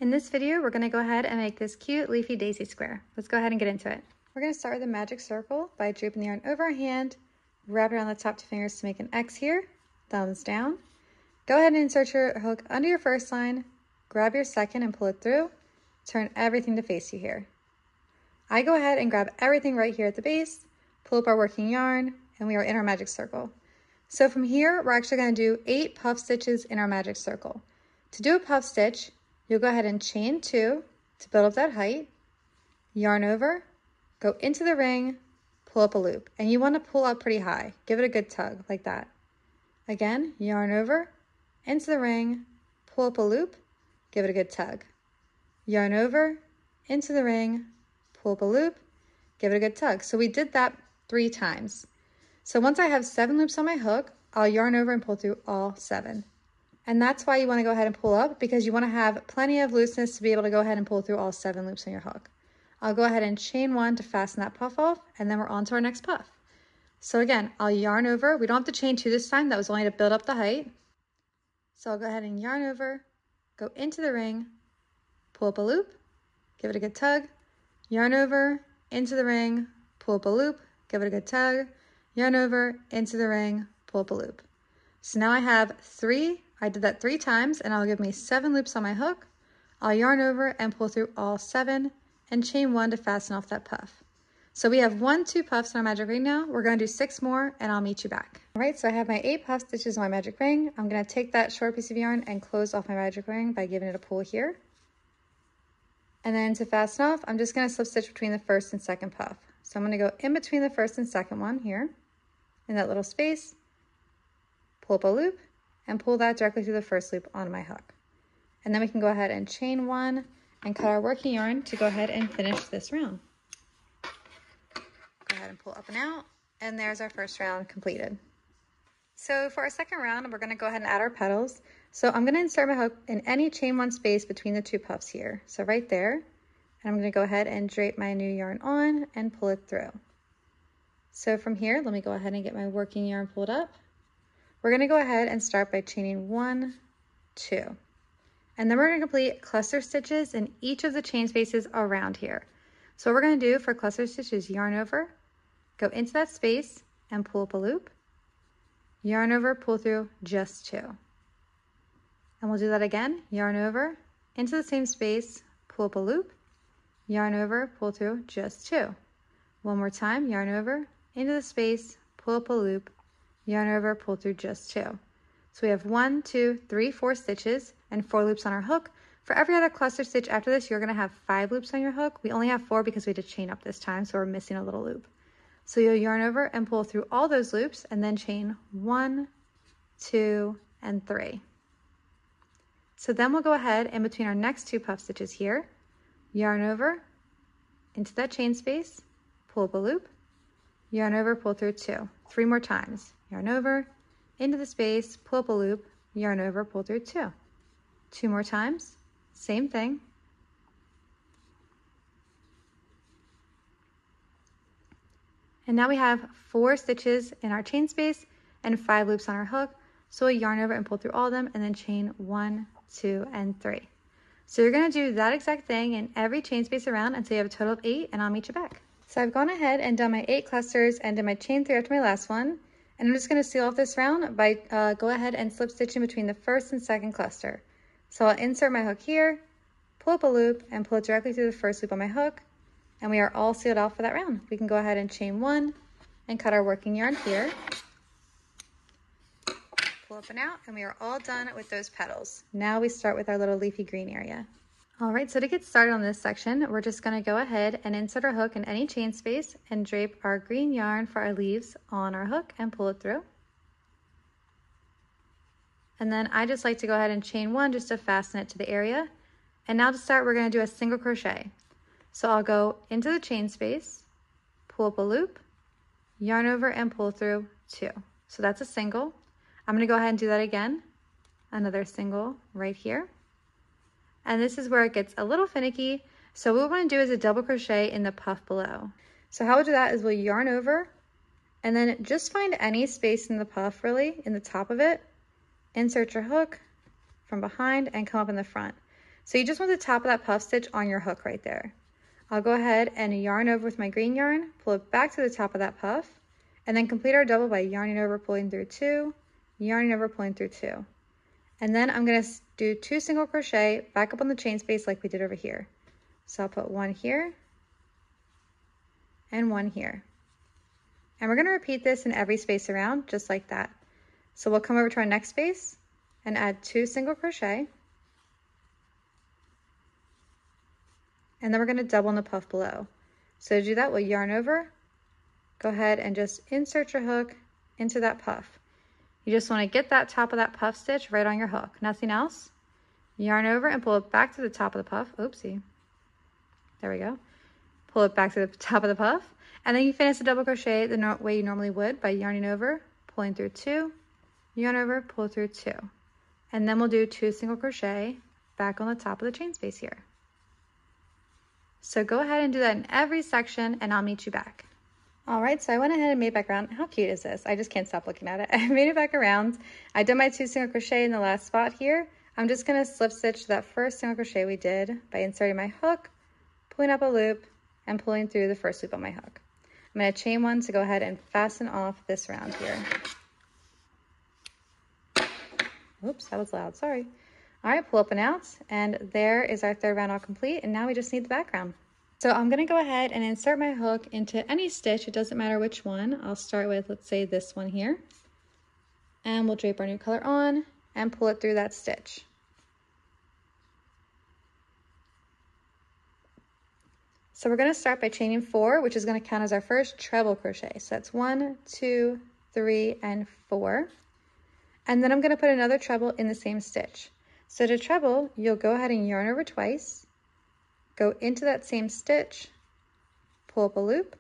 In this video, we're going to go ahead and make this cute leafy daisy square. Let's go ahead and get into it. We're going to start with a magic circle by drooping the yarn over our hand, wrap it around the top 2 fingers to make an X here, thumbs down. Go ahead and insert your hook under your first line, grab your second and pull it through, turn everything to face you here. I go ahead and grab everything right here at the base, pull up our working yarn, and we are in our magic circle. So from here, we're actually going to do 8 puff stitches in our magic circle. To do a puff stitch, you'll go ahead and chain 2 to build up that height, yarn over, go into the ring, pull up a loop. And you want to pull up pretty high. Give it a good tug, like that. Again, yarn over, into the ring, pull up a loop, give it a good tug. Yarn over, into the ring, pull up a loop, give it a good tug. So we did that 3 times. So once I have 7 loops on my hook, I'll yarn over and pull through all 7. And that's why you want to go ahead and pull up, because you want to have plenty of looseness to be able to go ahead and pull through all 7 loops on your hook. I'll go ahead and chain 1 to fasten that puff off, and then we're on to our next puff. So again, I'll yarn over. We don't have to chain 2 this time. That was only to build up the height. So I'll go ahead and yarn over, go into the ring, pull up a loop, give it a good tug, yarn over, into the ring, pull up a loop, give it a good tug, yarn over, into the ring, pull up a loop. So now I have 3. I did that 3 times, and it'll give me 7 loops on my hook. I'll yarn over and pull through all 7 and chain 1 to fasten off that puff. So we have 2 puffs in our magic ring now. We're going to do 6 more, and I'll meet you back. All right, so I have my 8 puff stitches on my magic ring. I'm going to take that short piece of yarn and close off my magic ring by giving it a pull here. And then to fasten off, I'm just going to slip stitch between the first and second puff. So I'm going to go in between the first and second one here, in that little space, pull up a loop, and pull that directly through the first loop on my hook. And then we can go ahead and chain 1 and cut our working yarn to go ahead and finish this round. Go ahead and pull up and out, and there's our first round completed. So for our second round, we're going to go ahead and add our petals. So I'm going to insert my hook in any chain 1 space between the 2 puffs here. So right there, and I'm going to go ahead and drape my new yarn on and pull it through. So from here, let me go ahead and get my working yarn pulled up. We're going to go ahead and start by chaining 1, 2. And then we're going to complete cluster stitches in each of the chain spaces around here. So what we're going to do for cluster stitches, yarn over, go into that space and pull up a loop, yarn over, pull through just 2. And we'll do that again, yarn over, into the same space, pull up a loop, yarn over, pull through just 2. One more time, yarn over, into the space, pull up a loop, yarn over, pull through just 2. So we have 1, 2, 3, 4 stitches and 4 loops on our hook. For every other cluster stitch after this, you're going to have 5 loops on your hook. We only have 4 because we did chain up this time, so we're missing a little loop. So you'll yarn over and pull through all those loops and then chain 1, 2, and 3. So then we'll go ahead in between our next 2 puff stitches here, yarn over into that chain space, pull up a loop, yarn over, pull through 2. 3 more times. Yarn over, into the space, pull up a loop, yarn over, pull through 2. 2 more times, same thing. And now we have 4 stitches in our chain space and 5 loops on our hook. So we'll yarn over and pull through all of them and then chain 1, 2, and 3. So you're going to do that exact thing in every chain space around until you have a total of 8, and I'll meet you back. So I've gone ahead and done my 8 clusters and did my chain 3 after my last one. And I'm just going to seal off this round by go ahead and slip stitching between the first and second cluster. So I'll insert my hook here, pull up a loop, and pull it directly through the first loop on my hook. And we are all sealed off for that round. We can go ahead and chain 1 and cut our working yarn here. Pull up and out, and we are all done with those petals. Now we start with our little leafy green area. All right, so to get started on this section, we're just going to go ahead and insert our hook in any chain space and drape our green yarn for our leaves on our hook and pull it through. And then I just like to go ahead and chain 1 just to fasten it to the area. And now to start, we're going to do a single crochet. So I'll go into the chain space, pull up a loop, yarn over and pull through 2. So that's a single. I'm going to go ahead and do that again. Another single right here. And this is where it gets a little finicky. So what we want to do is a double crochet in the puff below. So how we'll do that is we'll yarn over and then just find any space in the puff, really, in the top of it. Insert your hook from behind and come up in the front. So you just want the top of that puff stitch on your hook right there. I'll go ahead and yarn over with my green yarn, pull it back to the top of that puff, and then complete our double by yarning over, pulling through 2, yarning over, pulling through 2. And then I'm going to do 2 single crochet back up on the chain space like we did over here. So I'll put 1 here and 1 here. And we're going to repeat this in every space around, just like that. So we'll come over to our next space and add 2 single crochet. And then we're going to double in the puff below. So to do that, we'll yarn over, go ahead and just insert your hook into that puff. You just want to get that top of that puff stitch right on your hook, nothing else. Yarn over and pull it back to the top of the puff. Oopsie. There we go. Pull it back to the top of the puff. And then you finish the double crochet the way you normally would by yarning over, pulling through 2, yarn over, pull through 2. And then we'll do 2 single crochet back on the top of the chain space here. So go ahead and do that in every section and I'll meet you back. All right, so I went ahead and made back around. How cute is this? I just can't stop looking at it. I made it back around. I did my 2 single crochet in the last spot here. I'm just gonna slip stitch that first single crochet we did by inserting my hook, pulling up a loop, and pulling through the first loop on my hook. I'm going to chain 1 to go ahead and fasten off this round here. Oops, that was loud, sorry. All right, pull up and out, and there is our 3rd round all complete, and now we just need the background. So I'm going to go ahead and insert my hook into any stitch, it doesn't matter which one. I'll start with, let's say, this one here. And we'll drape our new color on and pull it through that stitch. So we're going to start by chaining 4, which is going to count as our first treble crochet. So that's 1, 2, 3, and 4. And then I'm going to put another treble in the same stitch. So to treble, you'll go ahead and yarn over twice, go into that same stitch, pull up a loop,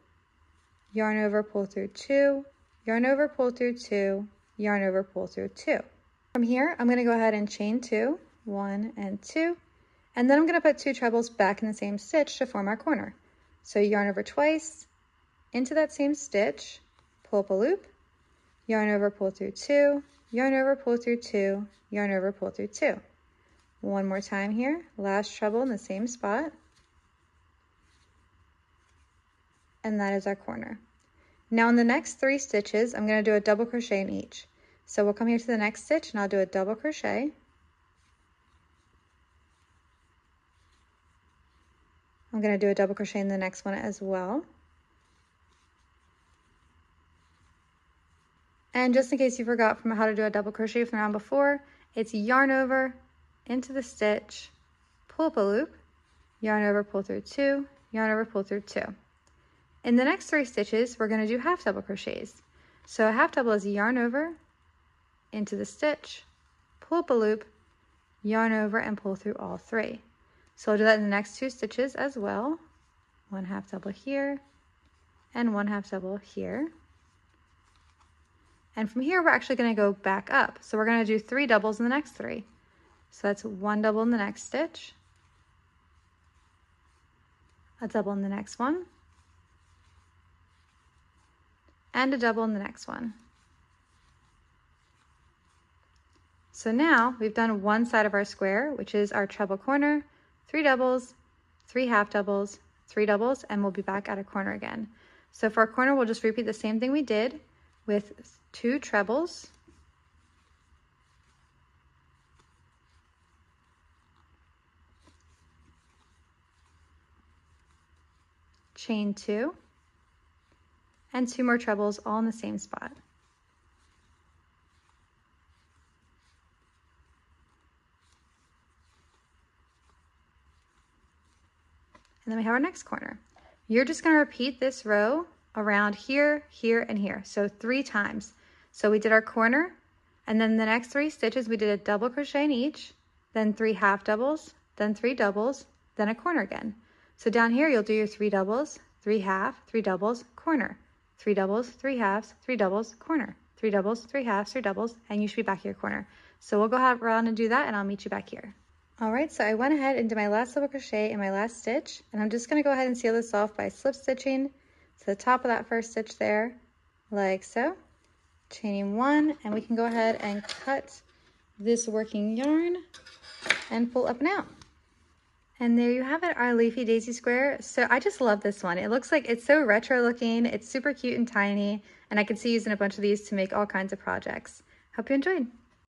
yarn over, pull through 2, yarn over, pull through 2, yarn over, pull through 2. From here, I'm going to go ahead and chain 2, 1 and 2. And then I'm going to put 2 trebles back in the same stitch to form our corner. So yarn over twice, into that same stitch, pull up a loop, yarn over, pull through 2, yarn over, pull through 2, yarn over, pull through 2. One more time here, last treble in the same spot. And that is our corner. Now in the next 3 stitches, I'm going to do a double crochet in each. So we'll come here to the next stitch and I'll do a double crochet. I'm going to do a double crochet in the next one as well. And just in case you forgot from how to do a double crochet from the round before, it's yarn over, into the stitch, pull up a loop, yarn over, pull through 2, yarn over, pull through 2. In the next 3 stitches, we're going to do half double crochets. So a half double is yarn over, into the stitch, pull up a loop, yarn over, and pull through all 3. So I'll do that in the next 2 stitches as well. 1 half double here, and 1 half double here. And from here, we're actually going to go back up. So we're going to do 3 doubles in the next 3. So that's 1 double in the next stitch, a double in the next one, and a double in the next one. So now we've done one side of our square, which is our treble corner, 3 doubles, 3 half doubles, 3 doubles, and we'll be back at a corner again. So for our corner, we'll just repeat the same thing we did with 2 trebles, chain 2, and 2 more trebles all in the same spot. And then we have our next corner. You're just going to repeat this row around here, here, and here. So 3 times. So we did our corner, and then the next 3 stitches, we did a double crochet in each, then 3 half doubles, then 3 doubles, then a corner again. So down here, you'll do your 3 doubles, 3 half, 3 doubles, corner, 3 doubles, 3 halves, 3 doubles, corner, 3 doubles, 3 halves, 3 doubles, and you should be back at your corner. So we'll go around and do that, and I'll meet you back here. All right, so I went ahead and did my last double crochet in my last stitch, and I'm just going to go ahead and seal this off by slip stitching to the top of that first stitch there, like so, chaining 1, and we can go ahead and cut this working yarn and pull up and out. And there you have it, our Leafy daisy square. So I just love this one. It looks like it's so retro looking. It's super cute and tiny, and I could see using a bunch of these to make all kinds of projects. Hope you enjoyed.